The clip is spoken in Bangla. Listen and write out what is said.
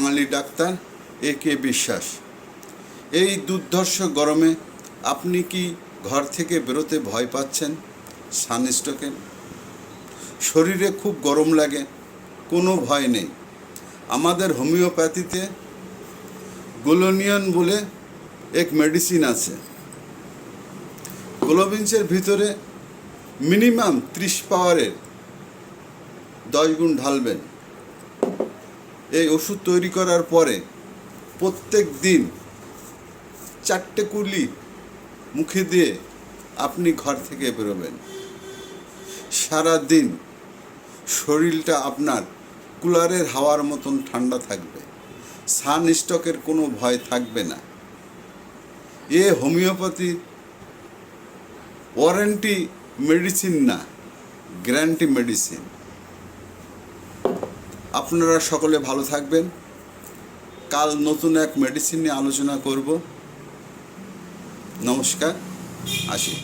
বাঙালি ডাক্তার এ.কে. বিশ্বাস। এই দুর্ধর্ষ গরমে আপনি কি ঘর থেকে বেরোতে ভয় পাচ্ছেন? সানস্ট্রোকে শরীরে খুব গরম লাগে? কোনো ভয় নেই। আমাদের হোমিওপ্যাথিতে গ্লোনিয়ন বলে এক মেডিসিন আছে। গ্লোভিন্সের ভিতরে মিনিমাম 30 পাওয়ারের 10 গুণ ঢালবেন। এই ওষুধ তৈরি করার পরে প্রত্যেক দিন 4টে কুলি মুখে দিয়ে আপনি ঘর থেকে বেরোবেন। সারা দিন শরীরটা আপনার কুলারের হাওয়ার মতন ঠান্ডা থাকবে। সানস্ট্রোকের কোনো ভয় থাকবে না। এ হোমিওপ্যাথি ওয়ারেন্টি মেডিসিন না, গ্যারান্টি মেডিসিন। আপনারা সকলে ভালো থাকবেন। কাল নতুন এক মেডিসিন নিয়ে আলোচনা করব। নমস্কার, আসি।